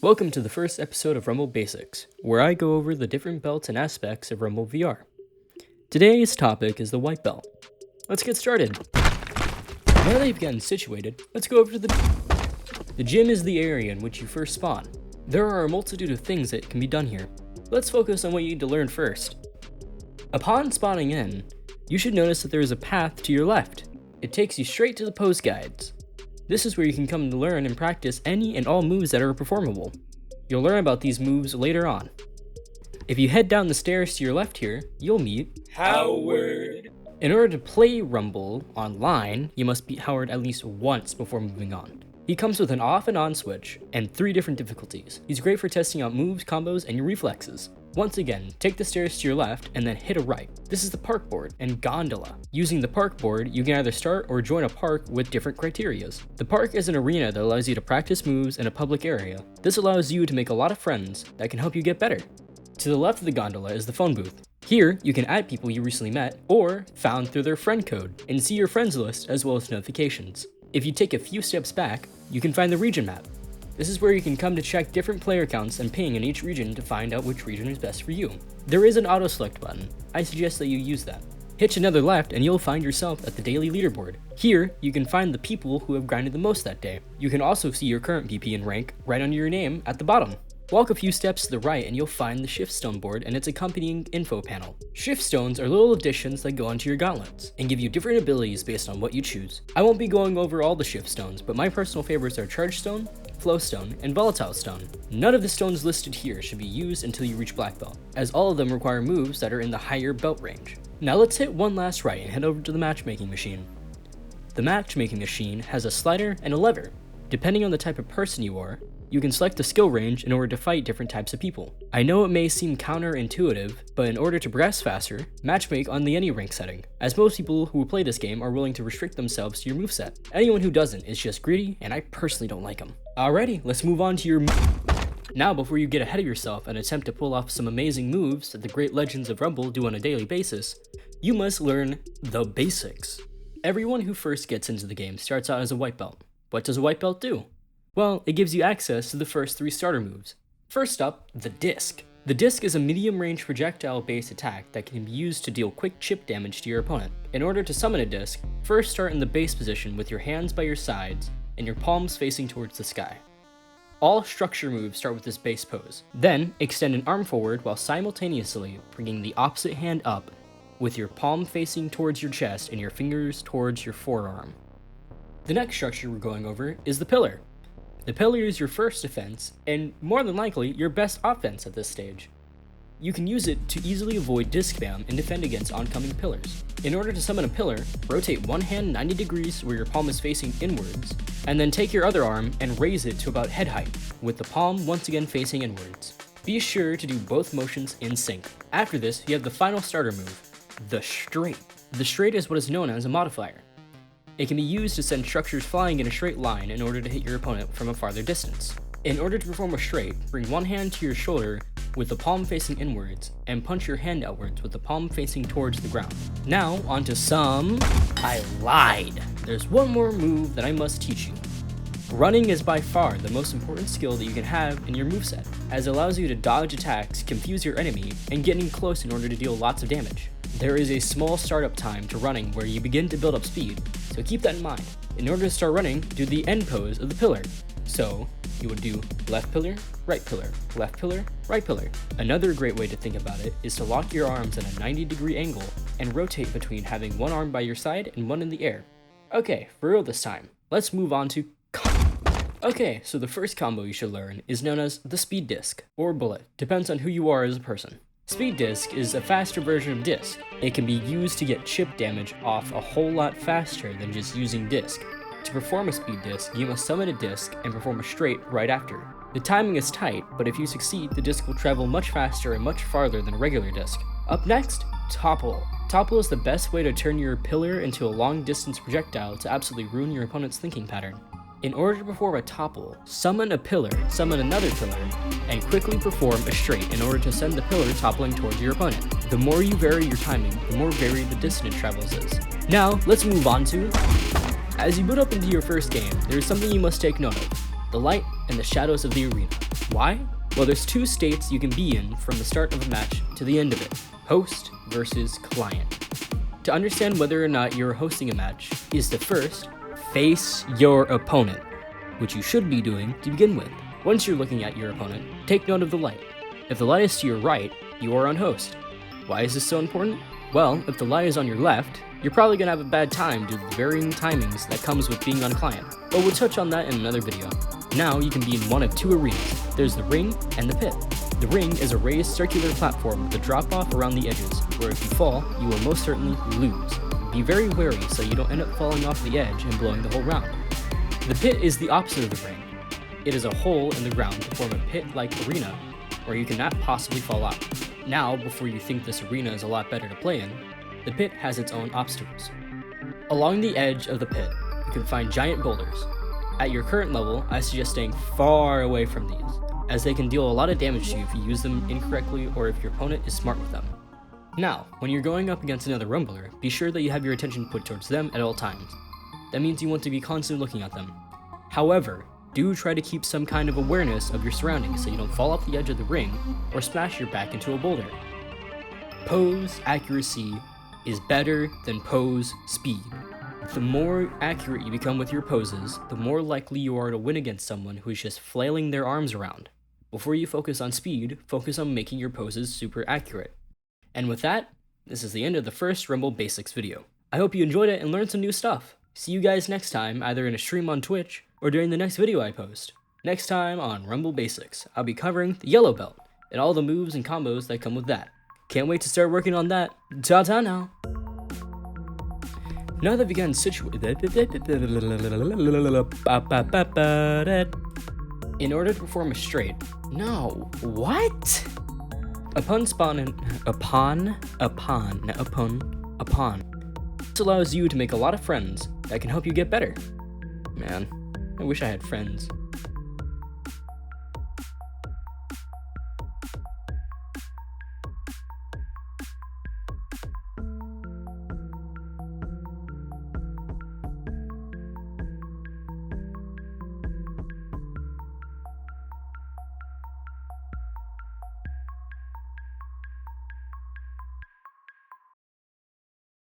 Welcome to the first episode of Rumble Basics, where I go over the different belts and aspects of Rumble VR. Today's topic is the white belt. Let's get started. Now that you've gotten situated, let's go over to the gym is the area in which you first spawn. There are a multitude of things that can be done here. Let's focus on what you need to learn first. Upon spawning in, you should notice that there is a path to your left. It takes you straight to the pose guides. This is where you can come to learn and practice any and all moves that are performable. You'll learn about these moves later on. If you head down the stairs to your left here, you'll meet Howard. In order to play Rumble online, you must beat Howard at least once before moving on. He comes with an off and on switch and 3 different difficulties. He's great for testing out moves, combos, and your reflexes. Once again, take the stairs to your left and then hit a right. This is the park board and gondola. Using the park board, you can either start or join a park with different criterias. The park is an arena that allows you to practice moves in a public area. This allows you to make a lot of friends that can help you get better. To the left of the gondola is the phone booth. Here, you can add people you recently met or found through their friend code and see your friends list as well as notifications. If you take a few steps back, you can find the region map. This is where you can come to check different player counts and ping in each region to find out which region is best for you. There is an auto select button. I suggest that you use that. Hitch another left and you'll find yourself at the daily leaderboard. Here, you can find the people who have grinded the most that day. You can also see your current BP and rank right under your name at the bottom. Walk a few steps to the right and you'll find the shift stone board and its accompanying info panel. Shift stones are little additions that go onto your gauntlets and give you different abilities based on what you choose. I won't be going over all the shift stones, but my personal favorites are charge stone, flow stone, and volatile stone. None of the stones listed here should be used until you reach black belt, as all of them require moves that are in the higher belt range. Now let's hit one last right and head over to the matchmaking machine. The matchmaking machine has a slider and a lever. Depending on the type of person you are, you can select the skill range in order to fight different types of people. I know it may seem counterintuitive, but in order to progress faster, matchmake on the any rank setting, as most people who play this game are willing to restrict themselves to your moveset. Anyone who doesn't is just greedy, and I personally don't like them. Alrighty, let's move on to your Now, before you get ahead of yourself and attempt to pull off some amazing moves that the great legends of Rumble do on a daily basis, you must learn the basics. Everyone who first gets into the game starts out as a white belt. What does a white belt do? Well, it gives you access to the first 3 starter moves. First up, the disc. The disc is a medium-range projectile-based attack that can be used to deal quick chip damage to your opponent. In order to summon a disc, first start in the base position with your hands by your sides and your palms facing towards the sky. All structure moves start with this base pose. Then, extend an arm forward while simultaneously bringing the opposite hand up with your palm facing towards your chest and your fingers towards your forearm. The next structure we're going over is the pillar. The pillar is your first defense, and more than likely, your best offense at this stage. You can use it to easily avoid disc spam and defend against oncoming pillars. In order to summon a pillar, rotate one hand 90 degrees where your palm is facing inwards, and then take your other arm and raise it to about head height, with the palm once again facing inwards. Be sure to do both motions in sync. After this, you have the final starter move, the straight. The straight is what is known as a modifier. It can be used to send structures flying in a straight line in order to hit your opponent from a farther distance. In order to perform a straight, bring one hand to your shoulder with the palm facing inwards, and punch your hand outwards with the palm facing towards the ground. Now, onto some... I lied! There's one more move that I must teach you. Running is by far the most important skill that you can have in your moveset, as it allows you to dodge attacks, confuse your enemy, and get in close in order to deal lots of damage. There is a small startup time to running where you begin to build up speed, so keep that in mind. In order to start running, do the end pose of the pillar. So, you would do left pillar, right pillar, left pillar, right pillar. Another great way to think about it is to lock your arms at a 90-degree angle and rotate between having one arm by your side and one in the air. Okay, for real this time, let's move on to Okay, so the first combo you should learn is known as the speed disc, or bullet, depends on who you are as a person. Speed disc is a faster version of disc. It can be used to get chip damage off a whole lot faster than just using disc. To perform a speed disc, you must summon a disc and perform a straight right after. The timing is tight, but if you succeed, the disc will travel much faster and much farther than a regular disc. Up next, topple. Topple is the best way to turn your pillar into a long-distance projectile to absolutely ruin your opponent's thinking pattern. In order to perform a topple, summon a pillar, summon another pillar, and quickly perform a straight in order to send the pillar toppling towards your opponent. The more you vary your timing, the more varied the distance it travels is. Now, let's move on to... As you boot up into your first game, there is something you must take note of. the light and the shadows of the arena. Why? Well, there's two states you can be in from the start of a match to the end of it: host versus client. To understand whether or not you're hosting a match is to first face your opponent, which you should be doing to begin with. Once you're looking at your opponent, take note of the light. If the light is to your right, you are on host. Why is this so important? Well, if the light is on your left, you're probably gonna have a bad time due to the varying timings that comes with being on client, but we'll touch on that in another video. Now you can be in one of two arenas. There's the ring and the pit. The ring is a raised circular platform with a drop off around the edges, where if you fall, you will most certainly lose. Be very wary so you don't end up falling off the edge and blowing the whole round. The pit is the opposite of the ring. It is a hole in the ground to form a pit-like arena where you cannot possibly fall out. Now, before you think this arena is a lot better to play in, the pit has its own obstacles. Along the edge of the pit, you can find giant boulders. At your current level, I suggest staying far away from these, as they can deal a lot of damage to you if you use them incorrectly or if your opponent is smart with them. Now, when you're going up against another rumbler, be sure that you have your attention put towards them at all times. That means you want to be constantly looking at them. However, do try to keep some kind of awareness of your surroundings so you don't fall off the edge of the ring or smash your back into a boulder. Pose accuracy is better than pose speed. The more accurate you become with your poses, the more likely you are to win against someone who's just flailing their arms around. Before you focus on speed, focus on making your poses super accurate. And with that, this is the end of the first Rumble Basics video. I hope you enjoyed it and learned some new stuff. See you guys next time, either in a stream on Twitch or during the next video I post. Next time on Rumble Basics, I'll be covering the yellow belt and all the moves and combos that come with that. Can't wait to start working on that. Ta-ta now! Now that we've gotten situated, in order to perform a straight, no, what? Upon spawning, this allows you to make a lot of friends that can help you get better. Man, I wish I had friends.